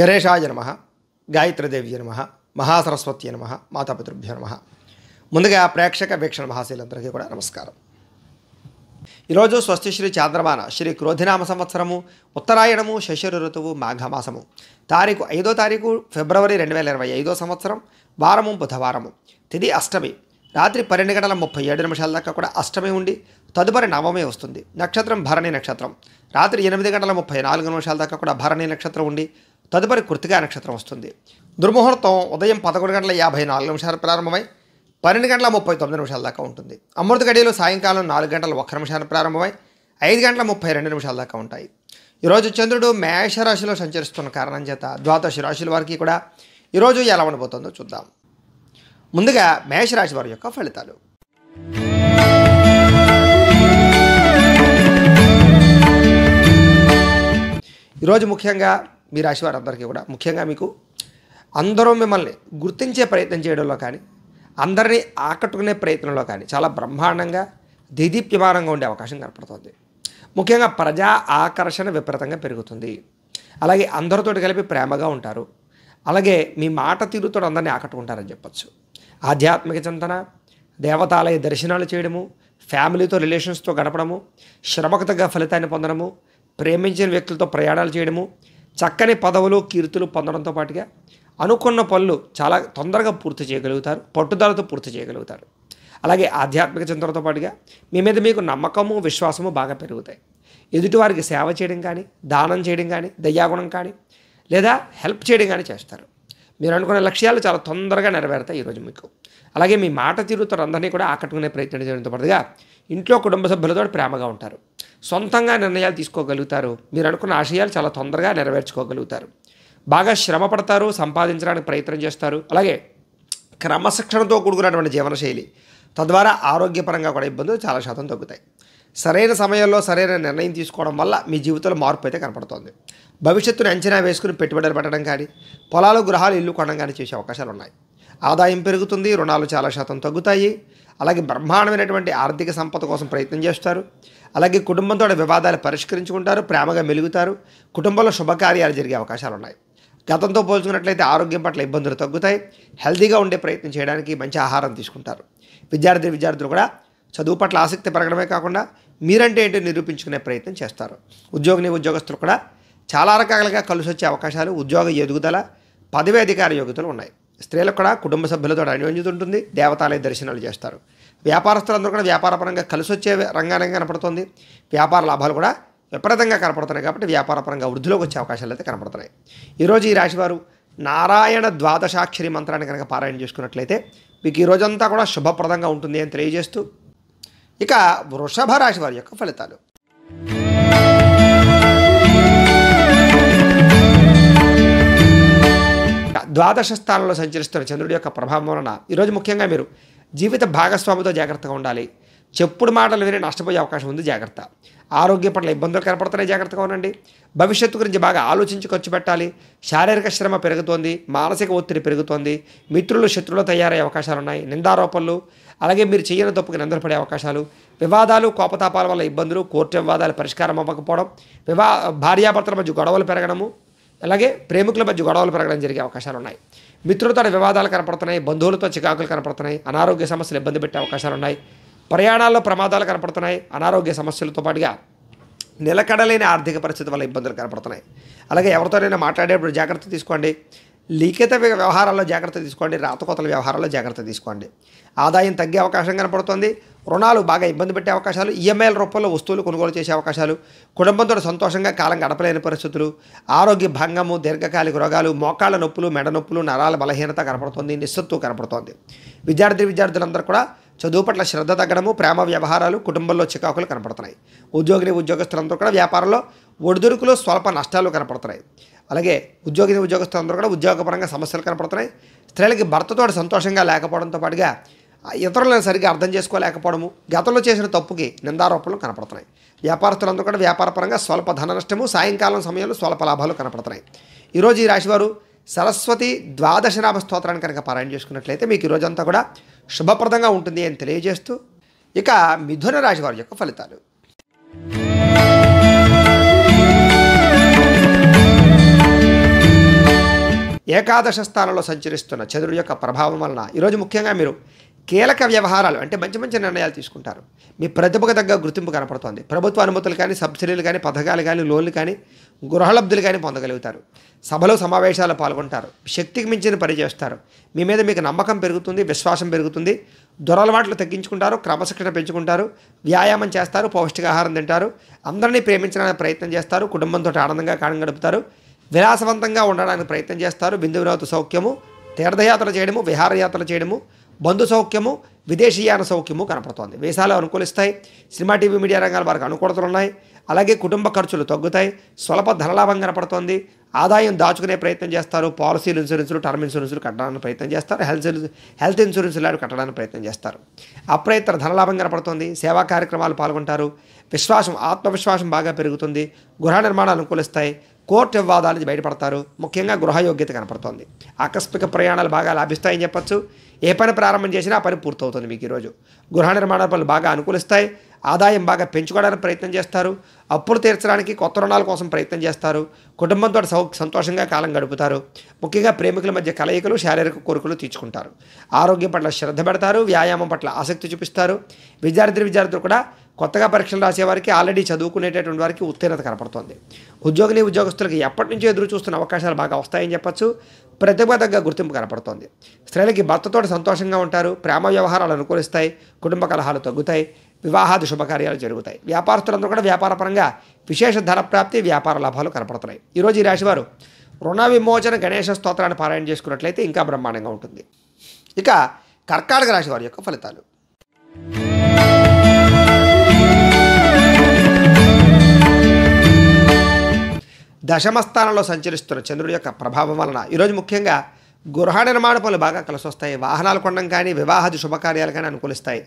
గణేశాయ నమః, గాయత్రీదేవ్య నమః, మహాసరస్వత్యై నమః, మాతాపితృభ్యో నమః. ముందుగా ప్రేక్షక వీక్షణ మహాశీలందరికీ కూడా నమస్కారం. ఈరోజు స్వస్తి శ్రీ చాంద్రమాన శ్రీ క్రోధినామ సంవత్సరము ఉత్తరాయణము శశిర ఋతువు మాఘమాసము తారీఖు 5వ తారీఖు ఫిబ్రవరి 2025 సంవత్సరం వారము బుధవారము తిథి అష్టమి రాత్రి 12:37 దాకా కూడా అష్టమి ఉండి తదుపరి నవమి వస్తుంది. నక్షత్రం భరణి నక్షత్రం రాత్రి 8:34 దాకా కూడా భరణి నక్షత్రం ఉండి తదుపరి కృత్తికా నక్షత్రం వస్తుంది. దుర్ముహూర్తం ఉదయం 11:54 ప్రారంభమై 12:39 దాకా ఉంటుంది. అమృత గడియలు సాయంకాలం 4:01 ప్రారంభమై 5:32 దాకా ఉంటాయి. ఈరోజు చంద్రుడు మేషరాశిలో సంచరిస్తున్న కారణం చేత ద్వాదశ రాశుల వారికి కూడా ఈరోజు ఎలా ఉండబోతుందో చూద్దాం. ముందుగా మేషరాశి వారి యొక్క ఫలితాలు. ఈరోజు ముఖ్యంగా మీ రాశి వారందరికీ కూడా ముఖ్యంగా మీకు అందరూ మిమ్మల్ని గుర్తించే ప్రయత్నం చేయడంలో కానీ అందరినీ ఆకట్టుకునే ప్రయత్నంలో కానీ చాలా బ్రహ్మాండంగా దేదీప్యమానంగా ఉండే అవకాశం కనపడుతుంది. ముఖ్యంగా ప్రజా ఆకర్షణ విపరీతంగా పెరుగుతుంది. అలాగే అందరితోటి కలిపి ప్రేమగా ఉంటారు. అలాగే మీ మాట తీరుతో అందరినీ ఆకట్టుకుంటారని చెప్పచ్చు. ఆధ్యాత్మిక చింతన, దేవతాలయ దర్శనాలు చేయడము, ఫ్యామిలీతో రిలేషన్స్తో గడపడము, శ్రమకు తగ్గ ఫలితాన్ని పొందడము, ప్రేమించిన వ్యక్తులతో ప్రయాణాలు చేయడము, చక్కని పదవులు కీర్తులు పొందడంతో పాటుగా అనుకున్న పనులు చాలా తొందరగా పూర్తి చేయగలుగుతారు, పట్టుదలతో పూర్తి చేయగలుగుతారు. అలాగే ఆధ్యాత్మిక చింతనతో పాటుగా మీ మీద మీకు నమ్మకము విశ్వాసము బాగా పెరుగుతాయి. ఎదుటివారికి సేవ చేయడం కానీ, దానం చేయడం కానీ, దయాగుణం కానీ లేదా హెల్ప్ చేయడం కానీ చేస్తారు. మీరు అనుకున్న లక్ష్యాలు చాలా తొందరగా నెరవేరుతాయి ఈరోజు మీకు. అలాగే మీ మాట తీరుతో అందరినీ కూడా ఆకట్టుకునే ప్రయత్నం చేయడంతో పాటుగా ఇంట్లో కుటుంబ సభ్యులతో ప్రేమగా ఉంటారు. సొంతంగా నిర్ణయాలు తీసుకోగలుగుతారు. మీరు అనుకున్న ఆశయాలు చాలా తొందరగా నెరవేర్చుకోగలుగుతారు. బాగా శ్రమ పడతారు, సంపాదించడానికి ప్రయత్నం చేస్తారు. అలాగే క్రమశిక్షణతో కూడుకున్నటువంటి జీవనశైలి తద్వారా ఆరోగ్యపరంగా కూడా ఇబ్బందులు చాలా శాతం తగ్గుతాయి. సరైన సమయంలో సరైన నిర్ణయం తీసుకోవడం వల్ల మీ జీవితంలో మార్పు అయితే కనపడుతుంది. భవిష్యత్తును అంచనా వేసుకుని పెట్టుబడులు పెట్టడం కానీ, పొలాలు గృహాలు ఇల్లు కొనడం కానీ చేసే అవకాశాలు ఉన్నాయి. ఆదాయం పెరుగుతుంది, రుణాలు చాలా శాతం తగ్గుతాయి. అలాగే బ్రహ్మాండమైనటువంటి ఆర్థిక సంపద కోసం ప్రయత్నం చేస్తారు. అలాగే కుటుంబంతో వివాదాలు పరిష్కరించుకుంటారు, ప్రేమగా మెలుగుతారు. కుటుంబంలో శుభకార్యాలు జరిగే అవకాశాలు ఉన్నాయి. గతంతో పోల్చుకున్నట్లయితే ఆరోగ్యం పట్ల ఇబ్బందులు తగ్గుతాయి. హెల్తీగా ఉండే ప్రయత్నం చేయడానికి మంచి ఆహారం తీసుకుంటారు. విద్యార్థులు కూడా చదువు పట్ల ఆసక్తి పెరగడమే కాకుండా మీరంటే ఏంటో నిరూపించుకునే ప్రయత్నం చేస్తారు. ఉద్యోగస్తులు కూడా చాలా రకాలుగా కలిసి వచ్చే అవకాశాలు, ఉద్యోగ ఎదుగుదల, పదవి అధికార యోగ్యతలు ఉన్నాయి. స్త్రీలకు కూడా కుటుంబ సభ్యులతో అన్యోన్యత ఉంటుంది. దేవతాలయ దర్శనాలు చేస్తారు. వ్యాపారస్తులందరూ కూడా వ్యాపారపరంగా కలిసి వచ్చే రంగానే కనపడుతుంది. వ్యాపార లాభాలు కూడా విపరీతంగా కనపడుతున్నాయి. కాబట్టి వ్యాపారపరంగా వృద్ధిలోకి వచ్చే అవకాశాలు అయితే కనపడుతున్నాయి. ఈరోజు ఈ రాశివారు నారాయణ ద్వాదశాక్షరి మంత్రాన్ని కనుక పారాయణ చేసుకున్నట్లయితే మీకు ఈ రోజంతా కూడా శుభప్రదంగా ఉంటుంది అని తెలియజేస్తూ ఇక వృషభ రాశి వారి యొక్క ఫలితాలు. ద్వాదశ స్థానంలో సంచరిస్తున్న చంద్రుడి యొక్క ప్రభావం వలన ఈరోజు ముఖ్యంగా మీరు జీవిత భాగస్వామితో జాగ్రత్తగా ఉండాలి. చెప్పుడు మాటలు విని నష్టపోయే అవకాశం ఉంది, జాగ్రత్త. ఆరోగ్య పట్ల ఇబ్బందులు కనపడుతున్నాయి, జాగ్రత్తగా ఉండండి. భవిష్యత్తు గురించి బాగా ఆలోచించి ఖర్చు పెట్టాలి. శారీరక శ్రమ పెరుగుతోంది, మానసిక ఒత్తిడి పెరుగుతోంది. మిత్రులు శత్రువులు తయారయ్యే అవకాశాలు ఉన్నాయి. నిందారోపణలు, అలాగే మీరు చేయని తప్పుకి నిందపడే అవకాశాలు, వివాదాలు కోపతాపాల వల్ల ఇబ్బందులు, కోర్టు వివాదాలు పరిష్కారం అవ్వకపోవడం, భార్యాభర్తల మధ్య గొడవలు పెరగడము, అలాగే ప్రేమికుల మధ్య గొడవలు పెరగడం జరిగే అవకాశాలు ఉన్నాయి. మిత్రులతో వివాదాలు కనపడుతున్నాయి, బంధువులతో చికాకులు కనపడుతున్నాయి, అనారోగ్య సమస్యలు ఇబ్బంది పెట్టే అవకాశాలు ఉన్నాయి. ప్రయాణాల్లో ప్రమాదాలు కనపడుతున్నాయి. అనారోగ్య సమస్యలతో పాటుగా నిలకడలేని ఆర్థిక పరిస్థితి వల్ల ఇబ్బందులు కనపడుతున్నాయి. అలాగే ఎవరితోనైనా మాట్లాడేటప్పుడు జాగ్రత్త తీసుకోండి. లిఖిత వ్యవహారాల్లో జాగ్రత్త తీసుకోండి. రాతకోతల వ్యవహారాల్లో జాగ్రత్త తీసుకోండి. ఆదాయం తగ్గే అవకాశం కనపడుతుంది. రుణాలు బాగా ఇబ్బంది పెట్టే అవకాశాలు, ఈఎంఐల రూపంలో వస్తువులు కొనుగోలు చేసే అవకాశాలు, కుటుంబంతో సంతోషంగా కాలం గడపలేని పరిస్థితులు, ఆరోగ్య భంగము, దీర్ఘకాలిక రోగాలు, మోకాళ్ళ నొప్పులు, మెడ నొప్పులు, నరాల బలహీనత కనపడుతుంది, నిస్సత్తువు కనపడుతోంది. విద్యార్థులందరూ కూడా చదువు పట్ల శ్రద్ధ తగ్గడము, ప్రేమ వ్యవహారాలు, కుటుంబంలో చికాకులు కనపడుతున్నాయి. ఉద్యోగస్తులందరూ కూడా వ్యాపారంలో ఒడిదుడుకులు, స్వల్ప నష్టాలు కనపడుతున్నాయి. అలాగే ఉద్యోగస్తులందరూ కూడా ఉద్యోగపరంగా సమస్యలు కనపడుతున్నాయి. స్త్రీలకి భర్తతో సంతోషంగా లేకపోవడంతో పాటుగా ఇతరులను సరిగ్గా అర్థం చేసుకోలేకపోవడము, గతంలో చేసిన తప్పుకి నిందారోపణలు కనపడుతున్నాయి. వ్యాపారస్తులందరూ కూడా వ్యాపారపరంగా స్వల్ప ధన నష్టము, సాయంకాలం సమయంలో స్వల్ప లాభాలు కనపడుతున్నాయి. ఈరోజు ఈ రాశివారు సరస్వతి ద్వాదశనామ స్తోత్రాన్ని కనుక పారాయణ చేసుకున్నట్లయితే మీకు ఈ రోజంతా కూడా శుభప్రదంగా ఉంటుంది అని తెలియజేస్తూ ఇక మిథున రాశి వారి యొక్క ఫలితాలు. ఏకాదశ స్థానంలో సంచరిస్తున్న చంద్రుడి యొక్క ప్రభావం వలన ఈరోజు ముఖ్యంగా మీరు కీలక వ్యవహారాలు అంటే మంచి మంచి నిర్ణయాలు తీసుకుంటారు. మీ ప్రతిభకు తగ్గ గుర్తింపు కనపడుతోంది. ప్రభుత్వ అనుమతులు కానీ, సబ్సిడీలు కానీ, పథకాలు కానీ, లోన్లు కానీ, గృహలబ్ధులు కానీ పొందగలుగుతారు. సభలో సమావేశాలు పాల్గొంటారు. శక్తికి మించిన పని చేస్తారు. మీ మీద మీకు నమ్మకం పెరుగుతుంది, విశ్వాసం పెరుగుతుంది. దురలవాట్లు తగ్గించుకుంటారు, క్రమశిక్షణ పెంచుకుంటారు, వ్యాయామం చేస్తారు, పౌష్టికాహారం తింటారు, అందరినీ ప్రేమించడానికి ప్రయత్నం చేస్తారు, కుటుంబంతో ఆనందంగా కాలం గడుపుతారు, విలాసవంతంగా ఉండడానికి ప్రయత్నం చేస్తారు. బిందు వినోద సౌఖ్యము, తీర్థయాత్ర చేయడము, విహారయాత్రలు చేయడము, బంధు సౌఖ్యము, విదేశీయాన సౌఖ్యము కనపడుతోంది. వేసాలు అనుకూలిస్తాయి. సినిమా, టీవీ, మీడియా రంగాల వారికి అనుకూలతలు ఉన్నాయి. అలాగే కుటుంబ ఖర్చులు తగ్గుతాయి. స్వల్ప ధనలాభం కనపడుతోంది. ఆదాయం దాచుకునే ప్రయత్నం చేస్తారు. పాలసీలు, ఇన్సూరెన్సులు, టర్మ్ ఇన్సూరెన్సులు కట్టడానికి ప్రయత్నం చేస్తారు. హెల్త్ ఇన్సూరెన్స్ లాంటివి కట్టడానికి ప్రయత్నం చేస్తారు. అప్రయత్న ధనలాభం కనపడుతుంది. సేవా కార్యక్రమాలు పాల్గొంటారు. విశ్వాసం, ఆత్మవిశ్వాసం బాగా పెరుగుతుంది. గృహ నిర్మాణాలు అనుకూలిస్తాయి. కోర్టు వివాదాల నుంచి బయటపడతారు. ముఖ్యంగా గృహయోగ్యత కనపడుతోంది. ఆకస్మిక ప్రయాణాలు బాగా లాభిస్తాయని చెప్పచ్చు. ఏ పని ప్రారంభం చేసినా ఆ పని పూర్తవుతుంది. మీకు ఈరోజు గృహ నిర్మాణ పనులు బాగా అనుకూలిస్తాయి. ఆదాయం బాగా పెంచుకోవడానికి ప్రయత్నం చేస్తారు. అప్పులు తీర్చడానికి కొత్త రుణాల కోసం ప్రయత్నం చేస్తారు. కుటుంబంతో సంతోషంగా కాలం గడుపుతారు. ముఖ్యంగా ప్రేమికుల మధ్య కలయికలు, శారీరక కోరికలు తీర్చుకుంటారు. ఆరోగ్యం పట్ల శ్రద్ధ పెడతారు. వ్యాయామం పట్ల ఆసక్తి చూపిస్తారు. విద్యార్థులు కూడా కొత్తగా పరీక్షలు రాసేవారికి, ఆల్రెడీ చదువుకునేటటువంటి వారికి ఉత్తీర్ణత కనపడుతుంది. ఉద్యోగస్తులకు ఎప్పటి నుంచో ఎదురు చూస్తున్న అవకాశాలు బాగా వస్తాయని చెప్పచ్చు. ప్రతిభ తగ్గ గుర్తింపు కనపడుతోంది. స్త్రీలకి భర్తతో సంతోషంగా ఉంటారు. ప్రేమ వ్యవహారాలు అనుకూలిస్తాయి. కుటుంబ కలహాలు తగ్గుతాయి. వివాహాది శుభకార్యాలు జరుగుతాయి. వ్యాపారస్తులందరూ కూడా వ్యాపారపరంగా విశేష ధన ప్రాప్తి, వ్యాపార లాభాలు కనపడుతున్నాయి. ఈరోజు ఈ రాశివారు రుణ విమోచన గణేశ స్తోత్రాన్ని పారాయణ చేసుకున్నట్లయితే ఇంకా బ్రహ్మాండంగా ఉంటుంది. ఇక కర్కాటక రాశి వారి యొక్క ఫలితాలు. దశమ స్థానంలో సంచరిస్తున్న చంద్రుడి యొక్క ప్రభావం వలన ఈరోజు ముఖ్యంగా గృహ నిర్మాణ పనులు బాగా కలిసి వస్తాయి. వాహనాలు కొనడం కానీ, వివాహాది శుభకార్యాలు కానీ అనుకూలిస్తాయి.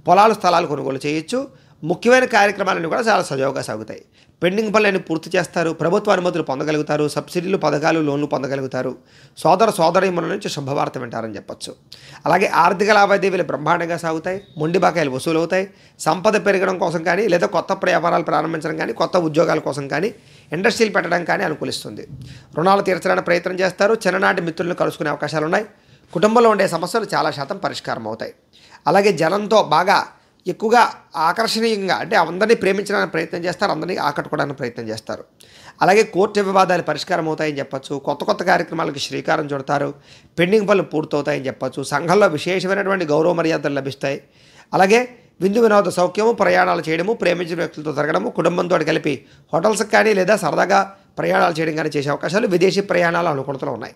పొలాలు, స్థలాలు కొనుగోలు చేయొచ్చు. ముఖ్యమైన కార్యక్రమాలన్నీ కూడా చాలా సజావుగా సాగుతాయి. పెండింగ్ పనులన్నీ పూర్తి చేస్తారు. ప్రభుత్వ అనుమతులు పొందగలుగుతారు. సబ్సిడీలు, పథకాలు, లోన్లు పొందగలుగుతారు. సోదరీమణుల నుంచి శుభవార్త వింటారని చెప్పచ్చు. అలాగే ఆర్థిక లావాదేవీలు బ్రహ్మాండంగా సాగుతాయి. మొండి బకాయిలు వసూలవుతాయి. సంపద పెరగడం కోసం కానీ, లేదా కొత్త వ్యాపారాలు ప్రారంభించడం కానీ, కొత్త ఉద్యోగాల కోసం కానీ, ఇండస్ట్రీలు పెట్టడం కానీ అనుకూలిస్తుంది. రుణాలు తీర్చడానికి ప్రయత్నం చేస్తారు. చిన్ననాటి మిత్రులను కలుసుకునే అవకాశాలు ఉన్నాయి. కుటుంబంలో ఉండే సమస్యలు చాలా శాతం పరిష్కారం అవుతాయి. అలాగే జనంతో బాగా ఎక్కువగా ఆకర్షణీయంగా అంటే అందరినీ ప్రేమించడానికి ప్రయత్నం చేస్తారు. అందరినీ ఆకట్టుకోవడానికి ప్రయత్నం చేస్తారు. అలాగే కోర్టు వివాదాలు పరిష్కారం అవుతాయని చెప్పచ్చు. కొత్త కార్యక్రమాలకు శ్రీకారం చుడతారు. పెండింగ్ పనులు పూర్తవుతాయని చెప్పచ్చు. సంఘంలో విశేషమైనటువంటి గౌరవ మర్యాదలు లభిస్తాయి. అలాగే విందు వినోద సౌఖ్యము, ప్రయాణాలు చేయడము, ప్రేమించిన వ్యక్తులతో తిరగడము, కుటుంబంతో కలిపి హోటల్స్కి కానీ లేదా సరదాగా ప్రయాణాలు చేయడం కానీ చేసే అవకాశాలు, విదేశీ ప్రయాణాలు అనుకూలతలు ఉన్నాయి.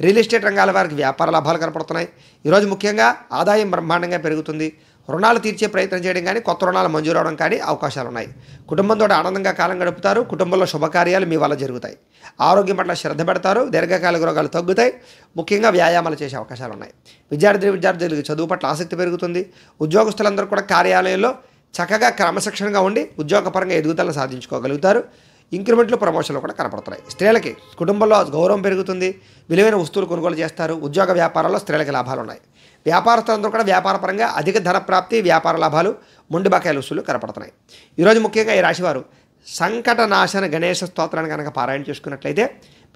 రియల్ ఎస్టేట్ రంగాల వారికి వ్యాపార లాభాలు కనపడుతున్నాయి. ఈరోజు ముఖ్యంగా ఆదాయం బ్రహ్మాండంగా పెరుగుతుంది. రుణాలు తీర్చే ప్రయత్నం చేయడం కానీ, కొత్త రుణాలు మంజూరు అవడం కానీ అవకాశాలు ఉన్నాయి. కుటుంబంతో ఆనందంగా కాలం గడుపుతారు. కుటుంబంలో శుభకార్యాలు మీ వల్ల జరుగుతాయి. ఆరోగ్యం పట్ల శ్రద్ధ పెడతారు. దీర్ఘకాలిక రోగాలు తగ్గుతాయి. ముఖ్యంగా వ్యాయామాలు చేసే అవకాశాలు ఉన్నాయి. విద్యార్థులకు చదువు పట్ల ఆసక్తి పెరుగుతుంది. ఉద్యోగస్తులందరూ కూడా కార్యాలయంలో చక్కగా క్రమశిక్షణగా ఉండి ఉద్యోగపరంగా ఎదుగుదలను సాధించుకోగలుగుతారు. ఇంక్రిమెంట్లు, ప్రమోషన్లు కూడా కనపడుతున్నాయి. స్త్రీలకి కుటుంబంలో గౌరవం పెరుగుతుంది. విలువైన వస్తువులు కొనుగోలు చేస్తారు. ఉద్యోగ వ్యాపారాల్లో స్త్రీలకి లాభాలు ఉన్నాయి. వ్యాపారస్తులందరూ కూడా వ్యాపారపరంగా అధిక ధన ప్రాప్తి, వ్యాపార లాభాలు, మొండి బకాయిల వసూలు కనపడుతున్నాయి. ఈరోజు ముఖ్యంగా ఈ రాశివారు సంకటనాశన గణేశ స్తోత్రాన్ని కనుక పారాయణ చేసుకున్నట్లయితే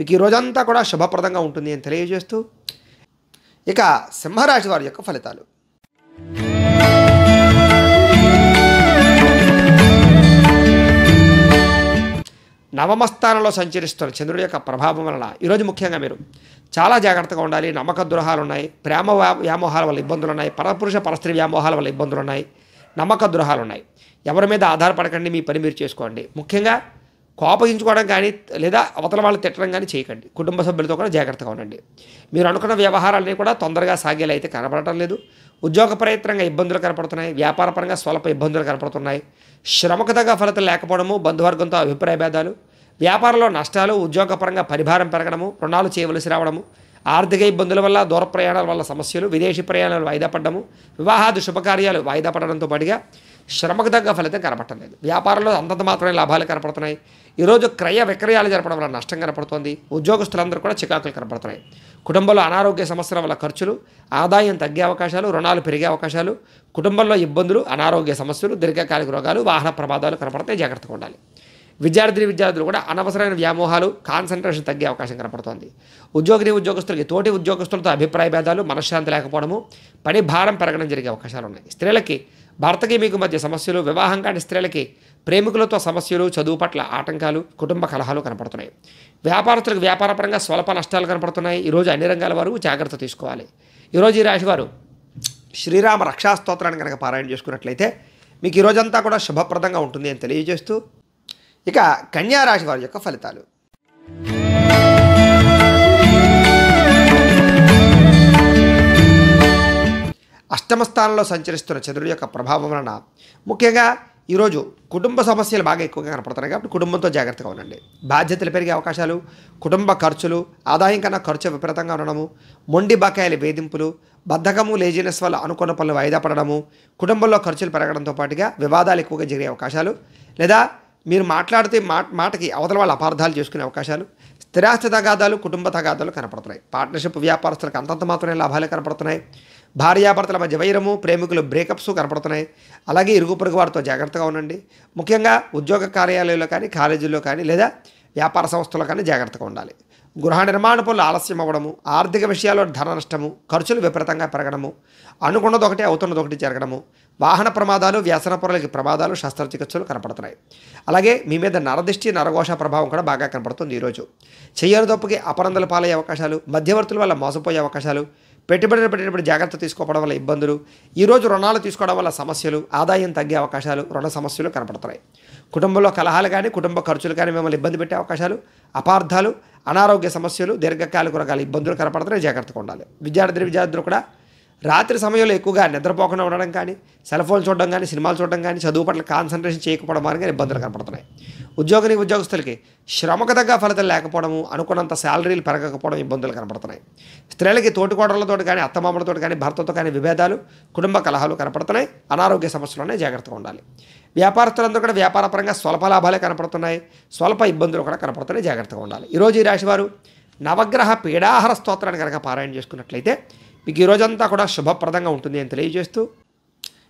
మీకు ఈ రోజంతా కూడా శుభప్రదంగా ఉంటుంది అని తెలియజేస్తూ ఇక సింహరాశి వారి యొక్క ఫలితాలు. నవమ స్థానంలో సంచరిస్తున్న చంద్రుడి యొక్క ప్రభావం వలన ఈరోజు ముఖ్యంగా మీరు చాలా జాగ్రత్తగా ఉండాలి. నమ్మక ద్రోహాలు ఉన్నాయి. ప్రేమ వ్యామోహాల వల్ల ఇబ్బందులు ఉన్నాయి. పరపురుష పరస్త్రీ వ్యామోహాల వల్ల ఇబ్బందులు ఉన్నాయి. నమ్మక ద్రోహాలు ఉన్నాయి. ఎవరి మీద ఆధారపడకండి. మీ పని మీరు చేసుకోండి. ముఖ్యంగా కోపగించుకోవడం కానీ లేదా అవతల వాళ్ళు తిట్టడం కానీ చేయకండి. కుటుంబ సభ్యులతో కూడా జాగ్రత్తగా ఉండండి. మీరు అనుకున్న వ్యవహారాలన్నీ కూడా తొందరగా సాగేలా అయితే కనపడటం లేదు. ఉద్యోగ ప్రయత్నంగా ఇబ్బందులు కనపడుతున్నాయి. వ్యాపారపరంగా స్వల్ప ఇబ్బందులు కనపడుతున్నాయి. శ్రమకు తగ్గ ఫలితం లేకపోవడము, బంధువర్గంతో అభిప్రాయ భేదాలు, వ్యాపారంలో నష్టాలు, ఉద్యోగపరంగా పరిభారం పెరగడము, రుణాలు చేయవలసి రావడము, ఆర్థిక ఇబ్బందుల వల్ల, దూర ప్రయాణాల వల్ల సమస్యలు, విదేశీ ప్రయాణాలు వాయిదా పడ్డము, వివాహాది శుభకార్యాలు వాయిదా పడడంతో పాటుగా శ్రమకు తగ్గ ఫలితం కనపడలేదు. వ్యాపారంలో అంతంత మాత్రమే లాభాలు కనపడుతున్నాయి. ఈరోజు క్రయ విక్రయాలు జరపడం వల్ల నష్టం కనపడుతోంది. ఉద్యోగస్తులందరూ కూడా చికాకులు కనపడుతున్నాయి. కుటుంబంలో అనారోగ్య సమస్యల వల్ల ఖర్చులు, ఆదాయం తగ్గే అవకాశాలు, రుణాలు పెరిగే అవకాశాలు, కుటుంబంలో ఇబ్బందులు, అనారోగ్య సమస్యలు, దీర్ఘకాలిక రోగాలు, వాహన ప్రమాదాలు కనపడతాయి. జాగ్రత్తగా ఉండాలి. విద్యార్థులు కూడా అనవసరమైన వ్యామోహాలు, కాన్సన్ట్రేషన్ తగ్గే అవకాశం కనపడుతోంది. ఉద్యోగస్తులకి తోటి ఉద్యోగస్తులతో అభిప్రాయ భేదాలు, మనశ్శాంతి లేకపోవడము, పని భారం పెరగడం జరిగే అవకాశాలు ఉన్నాయి. స్త్రీలకి భర్తకి మీకు మధ్య సమస్యలు, వివాహం కాని స్త్రీలకి ప్రేమికులతో సమస్యలు, చదువు పట్ల ఆటంకాలు, కుటుంబ కలహాలు కనపడుతున్నాయి. వ్యాపారస్తులకు వ్యాపారపరంగా స్వల్ప నష్టాలు కనపడుతున్నాయి. ఈరోజు అన్ని రంగాల వారు జాగ్రత్త తీసుకోవాలి. ఈరోజు ఈ రాశివారు శ్రీరామ రక్షా స్తోత్రాన్ని కనుక పారాయణ చేసుకున్నట్లయితే మీకు ఈ రోజంతా కూడా శుభప్రదంగా ఉంటుంది అని తెలియజేస్తూ, ఇక కన్యా రాశి వారి యొక్క ఫలితాలు. అష్టమ స్థానంలో సంచరిస్తున్న చంద్రుడి యొక్క ప్రభావం వలన ముఖ్యంగా ఈరోజు కుటుంబ సమస్యలు బాగా ఎక్కువగా కనపడుతున్నాయి కాబట్టి కుటుంబంతో జాగ్రత్తగా ఉండండి. బాధ్యతలు పెరిగే అవకాశాలు, కుటుంబ ఖర్చులు, ఆదాయం కన్నా ఖర్చు విపరీతంగా ఉండడము, మొండి బకాయిల వేధింపులు, బద్ధకము, లేజినెస్ వల్ల అనుకున్న పనులు వాయిదా పడడము, కుటుంబంలో ఖర్చులు పెరగడంతో పాటుగా వివాదాలు ఎక్కువగా జరిగే అవకాశాలు, లేదా మీరు మాట్లాడితే మాటకి అవతల వాళ్ళు అపార్థాలు చేసుకునే అవకాశాలు, స్థిరాస్తి తగాదాలు, కుటుంబ తగాదాలు కనపడుతున్నాయి. పార్ట్నర్షిప్ వ్యాపారస్తులకు అంతంత మాత్రమే లాభాలే కనపడుతున్నాయి. భార్యాభర్తల మధ్య వైరము, ప్రేమికులు బ్రేకప్స్ కనపడుతున్నాయి. అలాగే ఇరుగు పొరుగు వారితో జాగ్రత్తగా ఉండండి. ముఖ్యంగా ఉద్యోగ కార్యాలయాల్లో కానీ, కాలేజీల్లో కానీ, లేదా వ్యాపార సంస్థల్లో కానీ జాగ్రత్తగా ఉండాలి. గృహ నిర్మాణ పనులు ఆలస్యం అవ్వడము, ఆర్థిక విషయాల్లో ధన నష్టము, ఖర్చులు విపరీతంగా పెరగడము, అనుకున్నది ఒకటి అవుతున్నది ఒకటి జరగడము, వాహన ప్రమాదాలు, వ్యసన పొరలకి ప్రమాదాలు, శస్త్రచికిత్సలు కనపడుతున్నాయి. అలాగే మీ మీద నరదిష్టి, నరఘోష ప్రభావం కూడా బాగా కనపడుతుంది. ఈరోజు చెయ్యని తప్పుకి అపనందలు పాలయ్యే అవకాశాలు, మధ్యవర్తుల వల్ల మోసపోయే అవకాశాలు, పెట్టుబడులు పెట్టేటప్పుడు జాగ్రత్త తీసుకోవడం వల్ల ఇబ్బందులు, ఈరోజు రుణాలు తీసుకోవడం వల్ల సమస్యలు, ఆదాయం తగ్గే అవకాశాలు, రుణ సమస్యలు కనపడుతున్నాయి. కుటుంబంలో కలహాలు కానీ, కుటుంబ ఖర్చులు కానీ మిమ్మల్ని ఇబ్బంది పెట్టే అవకాశాలు, అపార్థాలు, అనారోగ్య సమస్యలు, దీర్ఘకాలిక రకాల ఇబ్బందులు కనపడుతున్నాయి. జాగ్రత్తగా ఉండాలి. విద్యార్థులు కూడా రాత్రి సమయంలో ఎక్కువగా నిద్రపోకుండా ఉండడం కానీ, సెల్ ఫోన్ చూడడం కానీ, సినిమాలు చూడడం కానీ, చదువు పట్ల కాన్సన్ట్రేషన్ చేయకపోవడం కానీ ఇబ్బందులు కనపడుతున్నాయి. ఉద్యోగస్తులకి శ్రమకు తగ్గ ఫలితం లేకపోవడము, అనుకున్నంత శాలరీలు పెరగకపోవడం ఇబ్బందులు కనపడుతున్నాయి. స్త్రీలకి తోటికోడలతో కానీ, అత్తమామలతో కానీ, భర్తతో కానీ విభేదాలు, కుటుంబ కలహాలు కనపడుతున్నాయి. అనారోగ్య సమస్యలునే జాగ్రత్తగా ఉండాలి. వ్యాపారస్తులందరూ కూడా వ్యాపారపరంగా స్వల్ప లాభాలే కనపడుతున్నాయి. స్వల్ప ఇబ్బందులు కూడా కనపడుతున్నాయి. జాగ్రత్తగా ఉండాలి. ఈరోజు ఈ రాశివారు నవగ్రహ పీడాహార స్తోత్రాన్ని కనుక పారాయణ చేసుకున్నట్లయితే మీకు ఈ రోజంతా కూడా శుభప్రదంగా ఉంటుంది అని తెలియజేస్తూ,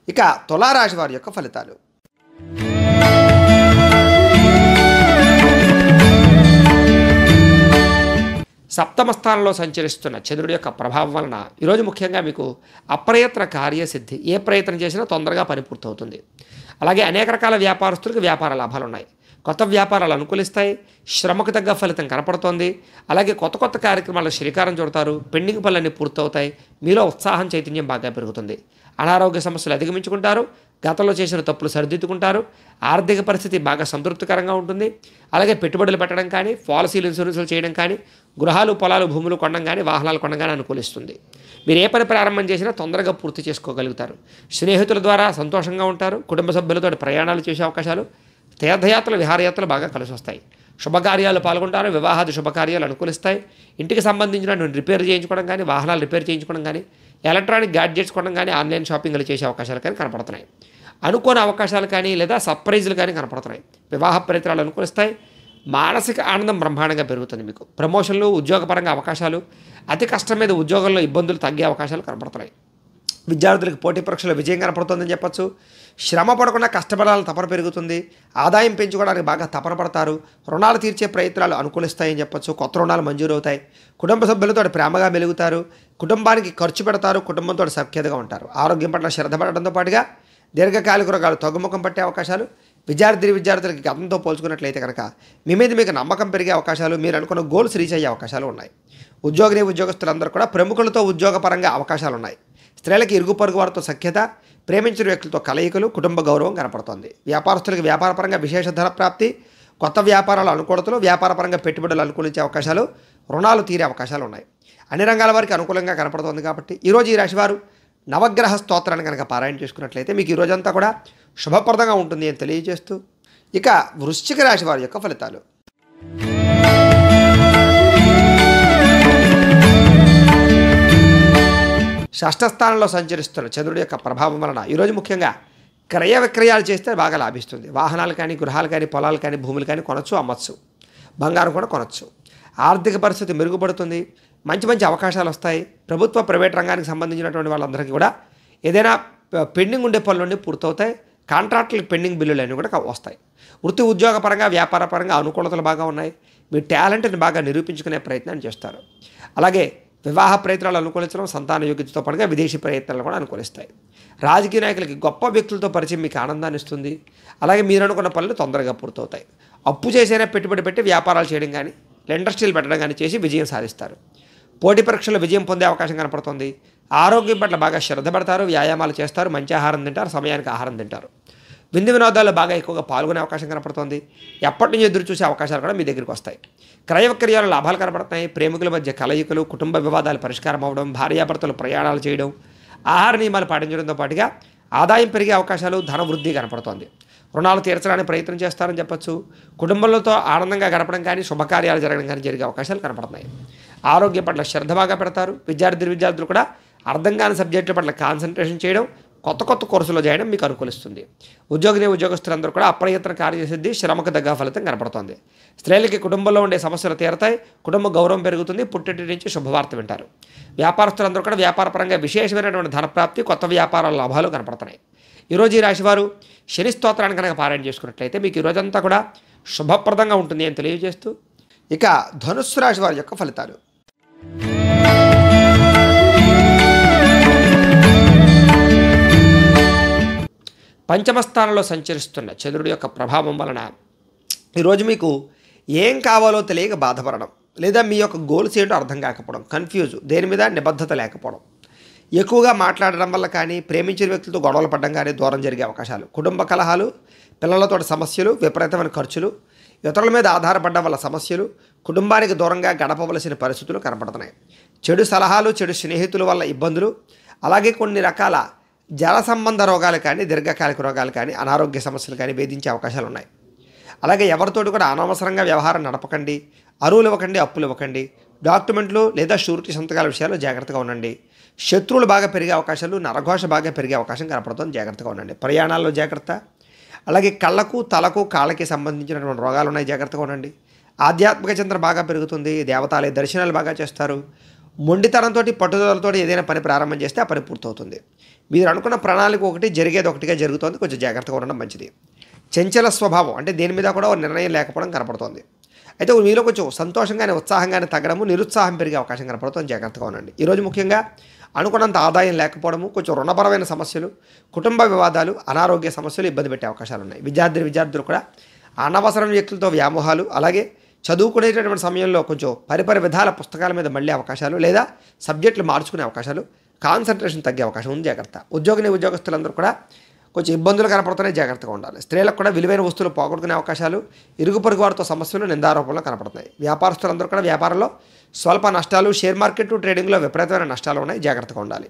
ఇక తులారాశి వారి యొక్క ఫలితాలు. సప్తమ స్థానంలో సంచరిస్తున్న చంద్రుడి యొక్క ప్రభావం వలన ఈరోజు ముఖ్యంగా మీకు అప్రయత్న కార్యసిద్ధి, ఏ ప్రయత్నం చేసినా తొందరగా పని పూర్తవుతుంది. అలాగే అనేక రకాల వ్యాపారస్తులకు వ్యాపార లాభాలు ఉన్నాయి. కొత్త వ్యాపారాలు అనుకూలిస్తాయి. శ్రమకు తగ్గ ఫలితం కనపడుతోంది. అలాగే కొత్త కార్యక్రమాలకు శ్రీకారం చుడతారు. పెండింగ్ పనులన్నీ పూర్తవుతాయి. మీలో ఉత్సాహం, చైతన్యం బాగా పెరుగుతుంది. అనారోగ్య సమస్యలు అధిగమించుకుంటారు. గతంలో చేసిన తప్పులు సరిదిద్దుకుంటారు. ఆర్థిక పరిస్థితి బాగా సంతృప్తికరంగా ఉంటుంది. అలాగే పెట్టుబడులు పెట్టడం కానీ, పాలసీలు, ఇన్సూరెన్సులు చేయడం కానీ, గృహాలు, పొలాలు, భూములు కొనడం కానీ, వాహనాలు కొనడం కానీ అనుకూలిస్తుంది. మీరు ఏ పని ప్రారంభం చేసినా తొందరగా పూర్తి చేసుకోగలుగుతారు. స్నేహితుల ద్వారా సంతోషంగా ఉంటారు. కుటుంబ సభ్యులతో ప్రయాణాలు చేసే అవకాశాలు, తీర్థయాత్రలు, విహారయాత్రలు బాగా కలిసి వస్తాయి. శుభకార్యాలు పాల్గొంటారు. వివాహాది శుభకార్యాలు అనుకూలిస్తాయి. ఇంటికి సంబంధించిన రిపేర్ చేయించుకోవడం కానీ, వాహనాలు రిపేర్ చేయించుకోవడం కానీ, ఎలక్ట్రానిక్ గ్యాడ్జెట్స్ కొనడం కానీ, ఆన్లైన్ షాపింగ్లు చేసే అవకాశాలు కానీ కనపడుతున్నాయి. అనుకోని అవకాశాలు కానీ, లేదా సర్ప్రైజులు కానీ కనపడుతున్నాయి. వివాహ ప్రయత్నాలు అనుకూలిస్తాయి. మానసిక ఆనందం బ్రహ్మాండంగా పెరుగుతుంది. మీకు ప్రమోషన్లు, ఉద్యోగపరంగా అవకాశాలు, అతి కష్టం మీద ఉద్యోగంలో ఇబ్బందులు తగ్గే అవకాశాలు కనపడుతున్నాయి. విద్యార్థులకు పోటీ పరీక్షలో విజయం కనపడుతుందని చెప్పచ్చు. శ్రమ పడకుండా కష్టపడాలని తపన పెరుగుతుంది. ఆదాయం పెంచుకోవడానికి బాగా తపన పడతారు. రుణాలు తీర్చే ప్రయత్నాలు అనుకూలిస్తాయని చెప్పచ్చు. కొత్త రుణాలు మంజూరు అవుతాయి. కుటుంబ సభ్యులతో ప్రేమగా మెలుగుతారు. కుటుంబానికి ఖర్చు పెడతారు. కుటుంబంతో సఖ్యతగా ఉంటారు. ఆరోగ్యం పట్ల శ్రద్ధ పడడంతో పాటుగా దీర్ఘకాలిక రోగాలు తగ్గుముఖం పట్టే అవకాశాలు, విద్యార్థులకి గతంతో పోల్చుకున్నట్లయితే కనుక మీ మీద మీకు నమ్మకం పెరిగే అవకాశాలు, మీరు అనుకున్న గోల్స్ రీచ్ అయ్యే అవకాశాలు ఉన్నాయి. ఉద్యోగస్తులందరూ కూడా ప్రముఖులతో ఉద్యోగపరంగా అవకాశాలు ఉన్నాయి. స్త్రీలకి ఇరుగు పొరుగు వారితో సఖ్యత, ప్రేమించిన వ్యక్తులతో కలయికలు, కుటుంబ గౌరవం కనపడుతోంది. వ్యాపారస్తులకు వ్యాపారపరంగా విశేష ధన ప్రాప్తి, కొత్త వ్యాపారాలు అనుకూలతలు, వ్యాపారపరంగా పెట్టుబడులు అనుకూలించే అవకాశాలు, రుణాలు తీరే అవకాశాలు ఉన్నాయి. అన్ని రంగాల వారికి అనుకూలంగా కనపడుతోంది. కాబట్టి ఈరోజు ఈ రాశివారు నవగ్రహ స్తోత్రాన్ని కనుక పారాయణ చేసుకున్నట్లయితే మీకు ఈ రోజంతా కూడా శుభప్రదంగా ఉంటుంది అని తెలియజేస్తూ, ఇక వృశ్చిక రాశి వారి యొక్క ఫలితాలు. షష్ఠ స్థానంలో సంచరిస్తున్న చంద్రుడి యొక్క ప్రభావం వలన ఈరోజు ముఖ్యంగా క్రయ విక్రయాలు చేస్తే బాగా లాభిస్తుంది. వాహనాలు కానీ, గృహాలు కానీ, పొలాలు కానీ, భూములు కానీ కొనచ్చు, అమ్మచ్చు. బంగారం కూడా కొనచ్చు. ఆర్థిక పరిస్థితి మెరుగుపడుతుంది. మంచి అవకాశాలు వస్తాయి. ప్రభుత్వ, ప్రైవేట్ రంగానికి సంబంధించినటువంటి వాళ్ళందరికీ కూడా ఏదైనా పెండింగ్ ఉండే పనులన్నీ పూర్తవుతాయి. కాంట్రాక్టులకు పెండింగ్ బిల్లులు అన్నీ కూడా వస్తాయి. వృత్తి ఉద్యోగ పరంగా వ్యాపార పరంగా అనుకూలతలు బాగా ఉన్నాయి. మీ టాలెంట్ని బాగా నిరూపించుకునే ప్రయత్నాన్ని చేస్తారు. అలాగే వివాహ ప్రయత్నాలు అనుకూలించడం, సంతాన యోగ్యతతో పాటుగా విదేశీ ప్రయత్నాలు కూడా అనుకూలిస్తాయి. రాజకీయ నాయకులకి గొప్ప వ్యక్తులతో పరిచయం మీకు ఆనందాన్ని ఇస్తుంది. అలాగే మీరు అనుకున్న పనులు తొందరగా పూర్తవుతాయి. అప్పు చేసైనా పెట్టుబడి పెట్టి వ్యాపారాలు చేయడం కానీ ఇండస్ట్రీలు పెట్టడం కానీ చేసి విజయం సాధిస్తారు. పోటీ పరీక్షల్లో విజయం పొందే అవకాశం కనపడుతుంది. ఆరోగ్యం పట్ల బాగా శ్రద్ధ పడతారు, వ్యాయామాలు చేస్తారు, మంచి ఆహారం తింటారు, సమయానికి ఆహారం తింటారు. విందు వినోదాల్లో బాగా ఎక్కువగా పాల్గొనే అవకాశం కనపడుతుంది. ఎప్పటి నుంచి ఎదురు చూసే అవకాశాలు కూడా మీ దగ్గరికి వస్తాయి. క్రయ విక్రయాలు లాభాలు కనపడుతున్నాయి. ప్రేమికుల మధ్య కలయికలు, కుటుంబ వివాదాలు పరిష్కారం అవ్వడం, భార్యాభర్తలు ప్రయాణాలు చేయడం, ఆహార నియమాలు పాటించడంతో పాటుగా ఆదాయం పెరిగే అవకాశాలు, ధన వృద్ధి కనపడుతోంది. రుణాలు తీర్చడానికి ప్రయత్నం చేస్తారని చెప్పొచ్చు. కుటుంబంతో ఆనందంగా గడపడం కానీ శుభకార్యాలు జరగడం కానీ జరిగే అవకాశాలు కనపడుతున్నాయి. ఆరోగ్యం పట్ల శ్రద్ధ బాగా పెడతారు. విద్యార్థులు కూడా అర్థం కాని సబ్జెక్టుల పట్ల కాన్సన్ట్రేషన్ చేయడం, కొత్త కోర్సులో చేయడం మీకు అనుకూలిస్తుంది. ఉద్యోగస్తులందరూ కూడా అప్రయత్న కార్యసిద్ధి, శ్రమకు తగ్గ ఫలితం కనపడుతోంది. స్త్రీలకి కుటుంబంలో ఉండే సమస్యలు తీరతాయి. కుటుంబ గౌరవం పెరుగుతుంది. పుట్టింటి నుంచి శుభవార్త వింటారు. వ్యాపారస్తులందరూ కూడా వ్యాపారపరంగా విశేషమైనటువంటి ధనప్రాప్తి, కొత్త వ్యాపారాల లాభాలు కనపడుతున్నాయి. ఈరోజు ఈ రాశివారు శని స్తోత్రాన్ని కనుక పారాయణ చేసుకున్నట్లయితే మీకు ఈరోజంతా కూడా శుభప్రదంగా ఉంటుంది అని తెలియజేస్తూ, ఇక ధనుస్సు రాశి వారి యొక్క ఫలితాలు. పంచమ స్థానంలో సంచరిస్తున్న చంద్రుడి యొక్క ప్రభావం వలన ఈరోజు మీకు ఏం కావాలో తెలియక బాధపడడం, లేదా మీ యొక్క గోల్స్ ఏంటో అర్థం కాకపోవడం, కన్ఫ్యూజ్, దేని మీద నిబద్ధత లేకపోవడం, ఎక్కువగా మాట్లాడడం వల్ల కానీ ప్రేమించిన వ్యక్తులతో గొడవలు పడడం కానీ దూరం జరిగే అవకాశాలు, కుటుంబ కలహాలు, పిల్లలతో సమస్యలు, విపరీతమైన ఖర్చులు, ఇతరుల మీద ఆధారపడడం వల్ల సమస్యలు, కుటుంబానికి దూరంగా గడపవలసిన పరిస్థితులు కనపడుతున్నాయి. చెడు సలహాలు, చెడు స్నేహితుల వల్ల ఇబ్బందులు, అలాగే కొన్ని రకాల జల సంబంధ రోగాలు కానీ దీర్ఘకాలిక రోగాలు కానీ అనారోగ్య సమస్యలు కానీ వేధించే అవకాశాలు ఉన్నాయి. అలాగే ఎవరితోటి కూడా అనవసరంగా వ్యవహారం నడపకండి, అరువులు ఇవ్వకండి, అప్పులు ఇవ్వకండి, డాక్యుమెంట్లు లేదా షూరిటీ సంతకాల విషయాల్లో జాగ్రత్తగా ఉండండి. శత్రువులు బాగా పెరిగే అవకాశాలు, నరఘోష బాగా పెరిగే అవకాశం కనపడుతుంది. జాగ్రత్తగా ఉండండి. ప్రయాణాల్లో జాగ్రత్త. అలాగే కళ్ళకు, తలకు, కాళ్ళకి సంబంధించినటువంటి రోగాలు ఉన్నాయి. జాగ్రత్తగా ఉండండి. ఆధ్యాత్మిక చింతన బాగా పెరుగుతుంది. దేవతాలయ దర్శనాలు బాగా చేస్తారు. మొండితనంతో, పట్టుదలతో ఏదైనా పని ప్రారంభం చేస్తే ఆ పని పూర్తవుతుంది. మీరు అనుకున్న ప్రణాళిక ఒకటి, జరిగేది ఒకటిగా జరుగుతుంది. కొంచెం జాగ్రత్తగా ఉండడం మంచిది. చంచల స్వభావం అంటే దేని మీద కూడా నిర్ణయం లేకపోవడం కనపడుతుంది. అయితే మీలో కొంచెం సంతోషంగానే, ఉత్సాహంగానే తగ్గడము, నిరుత్సాహం పెరిగే అవకాశం కనపడుతుంది. జాగ్రత్తగా ఉండండి. ఈరోజు ముఖ్యంగా అనుకున్నంత ఆదాయం లేకపోవడము, కొంచెం రుణపరమైన సమస్యలు, కుటుంబ వివాదాలు, అనారోగ్య సమస్యలు ఇబ్బంది పెట్టే అవకాశాలు ఉన్నాయి. విద్యార్థులు కూడా అనవసరం వ్యక్తులతో వ్యామోహాలు, అలాగే చదువుకునేటటువంటి సమయంలో కొంచెం పరిపరి విధాల పుస్తకాల మీద మళ్ళీ అవకాశాలు, లేదా సబ్జెక్టులు మార్చుకునే అవకాశాలు, కాన్సన్ట్రేషన్ తగ్గే అవకాశం ఉంది. జాగ్రత్త. ఉద్యోగస్తులందరూ కూడా కొంచెం ఇబ్బందులు కనపడుతున్నాయి. జాగ్రత్తగా ఉండాలి. స్త్రీలకు కూడా విలువైన వస్తువులు పోగొట్టుకునే అవకాశాలు, ఇరుగు పొరుగు వారితో సమస్యలు, నిందారోపణలు కనపడుతున్నాయి. వ్యాపారస్తులందరూ కూడా వ్యాపారంలో స్వల్ప నష్టాలు, షేర్ మార్కెట్ ట్రేడింగ్లో విపరీతమైన నష్టాలు ఉన్నాయి. జాగ్రత్తగా ఉండాలి.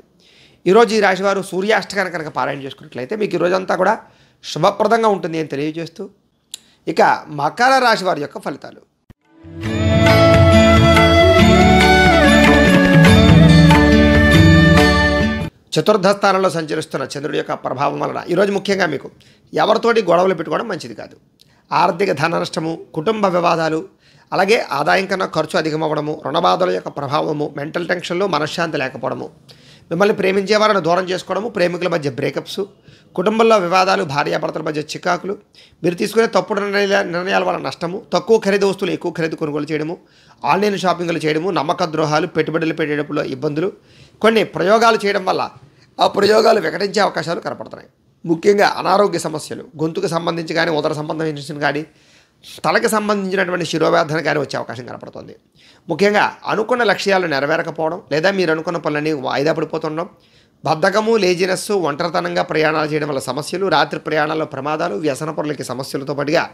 ఈరోజు ఈ రాశివారు సూర్యాష్టకాన్ని కనుక పారాయణ చేసుకున్నట్లయితే మీకు ఈరోజంతా కూడా శుభప్రదంగా ఉంటుంది అని తెలియజేస్తూ, ఇక మకర రాశి వారి యొక్క ఫలితాలు. చతుర్థ స్థానంలో సంచరిస్తున్న చంద్రుడి యొక్క ప్రభావం వలన ఈరోజు ముఖ్యంగా మీకు ఎవరితోటి గొడవలు పెట్టుకోవడం మంచిది కాదు. ఆర్థిక ధన నష్టము, కుటుంబ వివాదాలు, అలాగే ఆదాయం కన్నా ఖర్చు అధికమవ్వడము, రుణబాధల యొక్క ప్రభావము, మెంటల్ టెన్షన్లు, మనశ్శాంతి లేకపోవడము, మిమ్మల్ని ప్రేమించే వారిని దూరం చేసుకోవడము, ప్రేమికుల మధ్య బ్రేకప్స్, కుటుంబంలో వివాదాలు, భార్యాభర్తల మధ్య చికాకులు, మీరు తీసుకునే తప్పుడు నిర్ణయాల వల్ల నష్టము, తక్కువ ఖరీదు వస్తువులు ఎక్కువ ఖరీదు కొనుగోలు చేయడము, ఆన్లైన్ షాపింగ్లు చేయడము, నమ్మక ద్రోహాలు, పెట్టుబడులు పెట్టేటప్పుడు ఇబ్బందులు, కొన్ని ప్రయోగాలు చేయడం వల్ల ఆ ప్రయోగాలు వికటించే అవకాశాలు కనపడుతున్నాయి. ముఖ్యంగా అనారోగ్య సమస్యలు, గొంతుకు సంబంధించి కానీ, ఉదర సంబంధించిన కానీ, తలకి సంబంధించినటువంటి శిరోవేదన కానీ వచ్చే అవకాశం కనపడుతుంది. ముఖ్యంగా అనుకున్న లక్ష్యాలు నెరవేరకపోవడం, లేదా మీరు అనుకున్న పనులన్నీ వాయిదా పడిపోతుండడం, బద్ధకము, లేజినెస్సు, ఒంటరితనంగా ప్రయాణాలు చేయడం వల్ల సమస్యలు, రాత్రి ప్రయాణాల్లో ప్రమాదాలు, వ్యసన పనులకి సమస్యలతో పాటుగా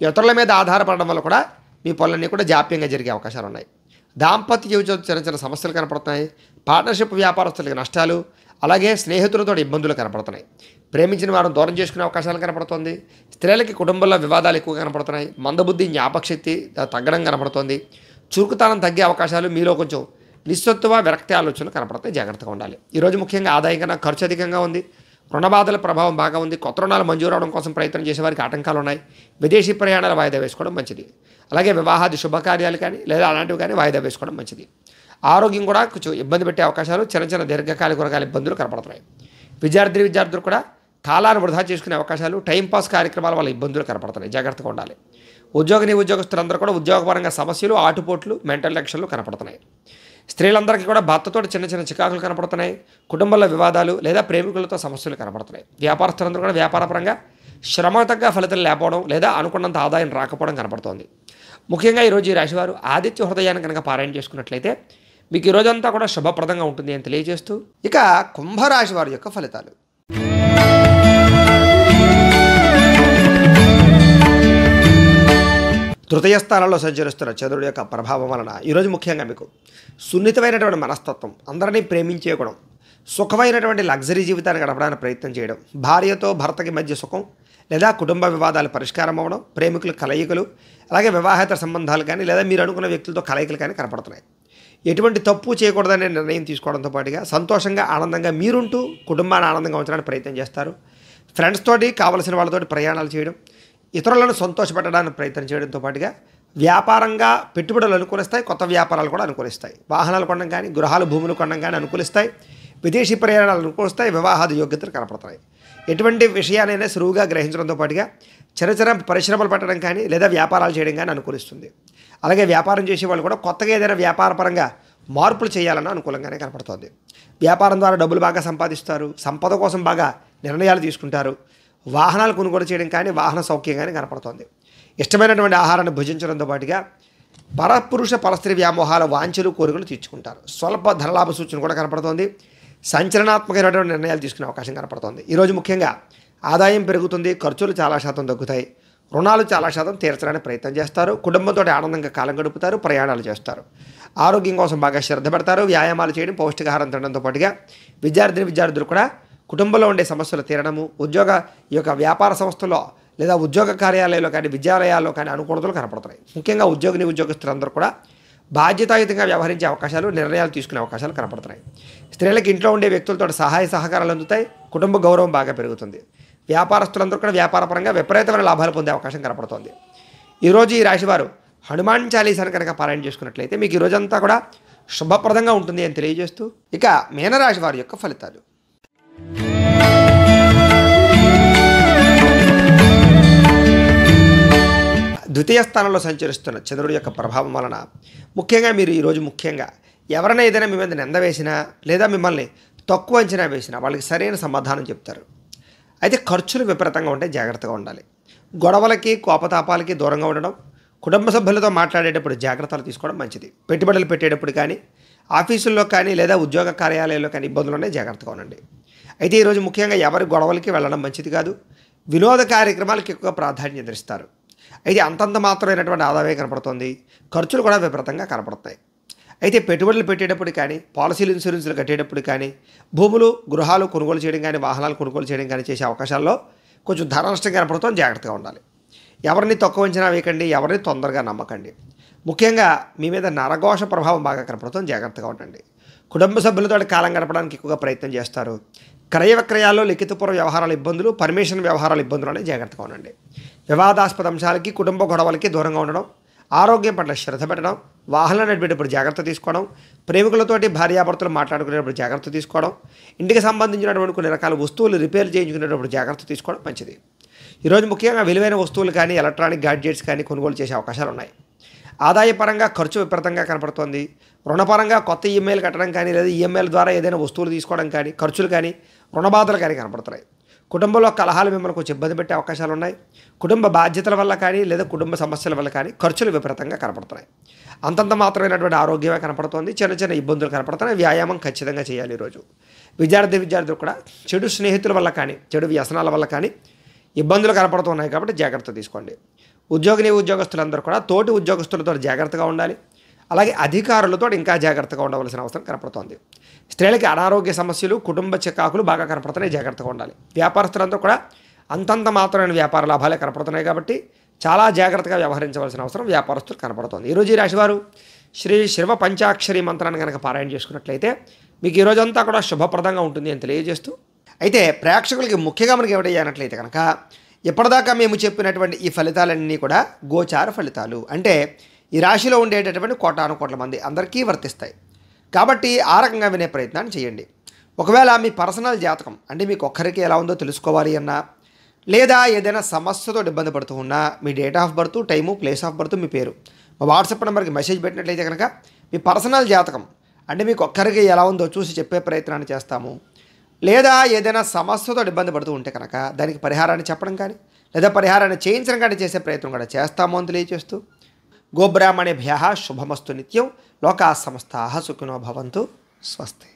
ఇతరుల మీద ఆధారపడడం వల్ల కూడా మీ పనులన్నీ కూడా జాప్యంగా జరిగే అవకాశాలు ఉన్నాయి. దాంపత్య జీవితంలో చిన్న సమస్యలు కనపడుతున్నాయి. పార్ట్నర్షిప్ వ్యాపారస్తులకి నష్టాలు, అలాగే స్నేహితులతో ఇబ్బందులు కనపడుతున్నాయి. ప్రేమించిన వారిని దూరం చేసుకునే అవకాశాలు కనపడుతుంది. స్త్రీలకి కుటుంబంలో వివాదాలు ఎక్కువ కనపడుతున్నాయి. మందబుద్ధి, జ్ఞాపకశక్తి తగ్గడం కనపడుతుంది. చురుకుతనం తగ్గే అవకాశాలు, మీలో కొంచెం నిస్సత్తువ, విరక్తి ఆలోచనలు కనపడతాయి. జాగ్రత్తగా ఉండాలి. ఈరోజు ముఖ్యంగా ఆదాయం కన్నా ఖర్చు అధికంగా ఉంది. రుణబాధల ప్రభావం బాగా ఉంది. కొత్త రుణాలు మంజూరు అవడం కోసం ప్రయత్నం చేసే వారికి ఆటంకాలు ఉన్నాయి. విదేశీ ప్రయాణాలు వాయిదా వేసుకోవడం మంచిది. అలాగే వివాహాది శుభకార్యాలు కానీ, లేదా అలాంటివి కానీ వాయిదా వేసుకోవడం మంచిది. ఆరోగ్యం కూడా కొంచెం ఇబ్బంది పెట్టే అవకాశాలు, చిన్న దీర్ఘకాలిక వర్గాల ఇబ్బందులు కనపడుతున్నాయి. విద్యార్థులు కూడా కాలాన్ని వృధా చేసుకునే అవకాశాలు, టైంపాస్ కార్యక్రమాల వల్ల ఇబ్బందులు కనపడుతున్నాయి. జాగ్రత్తగా ఉండాలి. ఉద్యోగస్తులందరూ కూడా ఉద్యోగపరంగా సమస్యలు, ఆటుపోట్లు, మెంటల్ టెన్షన్లు కనపడుతున్నాయి. స్త్రీలందరికీ కూడా భర్తతో చిన్న చిన్న చికాకులు కనపడుతున్నాయి. కుటుంబంలో వివాదాలు లేదా ప్రేమికులతో సమస్యలు కనపడుతున్నాయి. వ్యాపారస్తులందరూ కూడా వ్యాపారపరంగా శ్రమ తగ్గ ఫలితాలు లేకపోవడం లేదా అనుకున్నంత ఆదాయం రాకపోవడం కనపడుతోంది. ముఖ్యంగా ఈరోజు ఈ రాశివారు ఆదిత్య హృదయాన్ని కనుక పారాయణ చేసుకున్నట్లయితే మీకు ఈ రోజంతా కూడా శుభప్రదంగా ఉంటుంది అని తెలియజేస్తూ, ఇక కుంభరాశి వారి యొక్క ఫలితాలు. తృతీయ స్థానంలో సంచరిస్తున్న చంద్రుడి యొక్క ప్రభావం వలన ఈరోజు ముఖ్యంగా మీకు సున్నితమైనటువంటి మనస్తత్వం, అందరినీ ప్రేమించే గుణం, సుఖమైనటువంటి లగ్జరీ జీవితాన్ని గడపడానికి ప్రయత్నం చేయడం, భార్యతో భర్తకి మధ్య సుఖం లేదా కుటుంబ వివాదాలు పరిష్కారం అవ్వడం, ప్రేమికుల కలయికలు, అలాగే వివాహేతర సంబంధాలు కానీ లేదా మీరు అనుకున్న వ్యక్తులతో కలయికలు కానీ కనపడుతున్నాయి. ఎటువంటి తప్పు చేయకూడదనే నిర్ణయం తీసుకోవడంతో పాటుగా సంతోషంగా ఆనందంగా మీరుంటూ కుటుంబాన్ని ఆనందంగా ఉంచడానికి ప్రయత్నం చేస్తారు. ఫ్రెండ్స్ తోటి కావలసిన వాళ్ళతోటి ప్రయాణాలు చేయడం, ఇతరులను సంతోషపెట్టడానికి ప్రయత్నం చేయడంతో పాటుగా వ్యాపారంగా పెట్టుబడులు అనుకూలిస్తాయి. కొత్త వ్యాపారాలు కూడా అనుకూలిస్తాయి. వాహనాలు కొనడం కానీ, గృహాలు భూములు కొనడం కానీ అనుకూలిస్తాయి. విదేశీ ప్రయాణాలు అనుకూలిస్తాయి. వివాహాది యోగ్యతలు కనపడతాయి. ఎటువంటి విషయాలైనా సులువుగా గ్రహించడంతో పాటుగా చిన్న చిన్న పరిశ్రమలు పెట్టడం కానీ లేదా వ్యాపారాలు చేయడం కానీ అనుకూలిస్తుంది. అలాగే వ్యాపారం చేసే వాళ్ళు కూడా కొత్తగా ఏదైనా వ్యాపారపరంగా మార్పులు చేయాలన్న అనుకూలంగానే కనపడుతుంది. వ్యాపారం ద్వారా డబ్బులు బాగా సంపాదిస్తారు. సంపద కోసం బాగా నిర్ణయాలు తీసుకుంటారు. వాహనాలు కొనుగోలు చేయడం కానీ, వాహన సౌఖ్యం కానీ కనపడుతుంది. ఇష్టమైనటువంటి ఆహారాన్ని భుజించడంతో పాటుగా పరపురుష పరస్త్రీ వ్యామోహాల వాంఛలు, కోరికలు తీర్చుకుంటారు. స్వల్ప ధనలాభ సూచన కూడా కనపడుతోంది. సంచలనాత్మకమైనటువంటి నిర్ణయాలు తీసుకునే అవకాశం కనపడుతోంది. ఈరోజు ముఖ్యంగా ఆదాయం పెరుగుతుంది. ఖర్చులు చాలా శాతం తగ్గుతాయి. రుణాలు చాలా శాతం తీర్చడానికి ప్రయత్నం చేస్తారు. కుటుంబంతో ఆనందంగా కాలం గడుపుతారు. ప్రయాణాలు చేస్తారు. ఆరోగ్యం కోసం బాగా శ్రద్ధ పెడతారు. వ్యాయామాలు చేయడం, పౌష్టికాహారం తినడంతో పాటుగా విద్యార్థులు కూడా కుటుంబంలో ఉండే సమస్యలు తీరడము, ఈ యొక్క వ్యాపార సంస్థల్లో లేదా ఉద్యోగ కార్యాలయాల్లో కానీ, విద్యాలయాల్లో కానీ అనుకూలతలు కనపడుతున్నాయి. ముఖ్యంగా ఉద్యోగస్తులందరూ కూడా బాధ్యతాయుతంగా వ్యవహరించే అవకాశాలు, నిర్ణయాలు తీసుకునే అవకాశాలు కనపడుతున్నాయి. స్త్రీలకు ఇంట్లో ఉండే వ్యక్తులతో సహాయ సహకారాలు అందుతాయి. కుటుంబ గౌరవం బాగా పెరుగుతుంది. వ్యాపారస్తులందరూ కూడా వ్యాపారపరంగా విపరీతమైన లాభాలు పొందే అవకాశం కనపడుతోంది. ఈరోజు ఈ రాశివారు హనుమాన్ చాలీసాను కనుక పారాయణ చేసుకున్నట్లయితే మీకు ఈ రోజంతా కూడా శుభప్రదంగా ఉంటుంది అని తెలియజేస్తూ, ఇక మీనరాశి వారి యొక్క ఫలితాలు. ద్వితీయ స్థానంలో సంచరిస్తున్న చంద్రుడి యొక్క ప్రభావం వలన ముఖ్యంగా మీరు ఈరోజు ఎవరైనా ఏదైనా మీ మీద నింద వేసినా లేదా మిమ్మల్ని తక్కువ అంచనా వేసినా వాళ్ళకి సరైన సమాధానం చెప్తారు. అయితే ఖర్చులు విపరీతంగా ఉంటే జాగ్రత్తగా ఉండాలి. గొడవలకి, కోపతాపాలకి దూరంగా ఉండడం, కుటుంబ సభ్యులతో మాట్లాడేటప్పుడు జాగ్రత్తలు తీసుకోవడం మంచిది. పెట్టుబడులు పెట్టేటప్పుడు కానీ, ఆఫీసుల్లో కానీ లేదా ఉద్యోగ కార్యాలయాల్లో కానీ ఇబ్బందులునే జాగ్రత్తగా ఉండండి. అయితే ఈరోజు ముఖ్యంగా ఎవరి గొడవలకి వెళ్ళడం మంచిది కాదు. వినోద కార్యక్రమాలకు ఎక్కువ ప్రాధాన్యత ఇస్తారు. అయితే అంతంత మాత్రమైనటువంటి ఆదాయం కనపడుతుంది. ఖర్చులు కూడా విపరీతంగా కనపడుతాయి. అయితే పెట్టుబడులు పెట్టేటప్పుడు కానీ, పాలసీలు, ఇన్సూరెన్సులు కట్టేటప్పుడు కానీ, భూములు, గృహాలు కొనుగోలు చేయడం కానీ, వాహనాలు కొనుగోలు చేయడం కానీ చేసే అవకాశాల్లో కొంచెం ధన నష్టం కనపడుతుంది. జాగ్రత్తగా ఉండాలి. ఎవరిని తక్కువ అంచనా వేయకండి. ఎవరిని తొందరగా నమ్మకండి. ముఖ్యంగా మీ మీద నరఘోష ప్రభావం బాగా కనపడుతుంది. జాగ్రత్తగా ఉండండి. కుటుంబ సభ్యులతో కాలం గడపడానికి ఎక్కువగా ప్రయత్నం చేస్తారు. క్రయ విక్రయాల్లో లిఖితపూర్వ వ్యవహారాల ఇబ్బందులు, పర్మిషన్ వ్యవహారాల ఇబ్బందులు అనేవి జాగ్రత్తగా ఉండండి. వివాదాస్పద అంశాలకి, కుటుంబ గొడవలకి దూరంగా ఉండడం, ఆరోగ్యం పట్ల శ్రద్ధ పెట్టడం, వాహనం నడిపేటప్పుడు జాగ్రత్త తీసుకోవడం, ప్రేమికులతోటి భార్యాభర్తలు మాట్లాడుకునేటప్పుడు జాగ్రత్త తీసుకోవడం, ఇంటికి సంబంధించినటువంటి కొన్ని రకాల వస్తువులు రిపేర్ చేయించుకునేటప్పుడు జాగ్రత్త తీసుకోవడం మంచిది. ఈరోజు ముఖ్యంగా విలువైన వస్తువులు కానీ, ఎలక్ట్రానిక్ గాడ్జెట్స్ కానీ కొనుగోలు చేసే అవకాశాలు ఉన్నాయి. ఆదాయపరంగా ఖర్చు విపరీతంగా కనపడుతోంది. రుణపరంగా కొత్త ఈఎంఐలు కట్టడం కానీ లేదా ఈఎంఐల ద్వారా ఏదైనా వస్తువులు తీసుకోవడం కానీ, ఖర్చులు కానీ, రుణబాధలు కానీ కనపడుతున్నాయి. కుటుంబంలో కలహాలు మిమ్మల్ని కొంచెం ఇబ్బంది పెట్టే అవకాశాలు ఉన్నాయి. కుటుంబ బాధ్యతల వల్ల కానీ లేదా కుటుంబ సమస్యల వల్ల కానీ ఖర్చులు విపరీతంగా కనపడుతున్నాయి. అంతంత మాత్రమైనటువంటి ఆరోగ్యమే కనపడుతోంది. చిన్న చిన్న ఇబ్బందులు కనపడుతున్నాయి. వ్యాయామం ఖచ్చితంగా చేయాలి. ఈరోజు విద్యార్థులు కూడా చెడు స్నేహితుల వల్ల కానీ, చెడు వ్యసనాల వల్ల కానీ ఇబ్బందులు కనపడుతున్నాయి. కాబట్టి జాగ్రత్త తీసుకోండి. ఉద్యోగస్తులందరూ కూడా తోటి ఉద్యోగస్తులతో జాగ్రత్తగా ఉండాలి. అలాగే అధికారులతో ఇంకా జాగ్రత్తగా ఉండవలసిన అవసరం కనపడుతోంది. స్త్రీలకి అనారోగ్య సమస్యలు, కుటుంబ చికాకులు బాగా కనపడుతున్నాయి. జాగ్రత్తగా ఉండాలి. వ్యాపారస్తులందరూ కూడా అంతంత మాత్రమైన వ్యాపార లాభాలే కనపడుతున్నాయి. కాబట్టి చాలా జాగ్రత్తగా వ్యవహరించవలసిన అవసరం వ్యాపారస్తులు కనపడుతుంది. ఈరోజు ఈ రాశివారు శ్రీ శివ పంచాక్షరి మంత్రాన్ని కనుక పారాయణ చేసుకున్నట్లయితే మీకు ఈ రోజంతా కూడా శుభప్రదంగా ఉంటుంది అని తెలియజేస్తూ, అయితే ప్రేక్షకులకి ముఖ్యంగా మనకి ఏమిటయ్యానట్లయితే కనుక ఇప్పటిదాకా మేము చెప్పినటువంటి ఈ ఫలితాలన్నీ కూడా గోచార ఫలితాలు. అంటే ఈ రాశిలో ఉండేటటువంటి కోటాను కోట్ల మంది అందరికీ వర్తిస్తాయి. కాబట్టి ఆ రకంగా వినే ప్రయత్నాన్ని చేయండి. ఒకవేళ మీ పర్సనల్ జాతకం అంటే మీకు ఒక్కరికి ఎలా ఉందో తెలుసుకోవాలి అన్నా, లేదా ఏదైనా సమస్యతో ఇబ్బంది పడుతూ ఉన్నా మీ date of birth, time, place of birth, మీ పేరు మా వాట్సాప్ నెంబర్కి మెసేజ్ పెట్టినట్లయితే కనుక మీ పర్సనల్ జాతకం అంటే మీకు ఒక్కరికి ఎలా ఉందో చూసి చెప్పే ప్రయత్నాన్ని చేస్తాము. లేదా ఏదైనా సమస్యతో ఇబ్బంది పడుతూ ఉంటే కనుక దానికి పరిహారాన్ని చెప్పడం కానీ లేదా పరిహారాన్ని చేయించడం కానీ చేసే ప్రయత్నం కూడా చేస్తాము అని తెలియజేస్తూ, గోబ్రాహ్మణేభ్యః శుభమస్తు నిత్యం. లోకాః సమస్తాః సుఖినో భవంతు. స్వస్తి.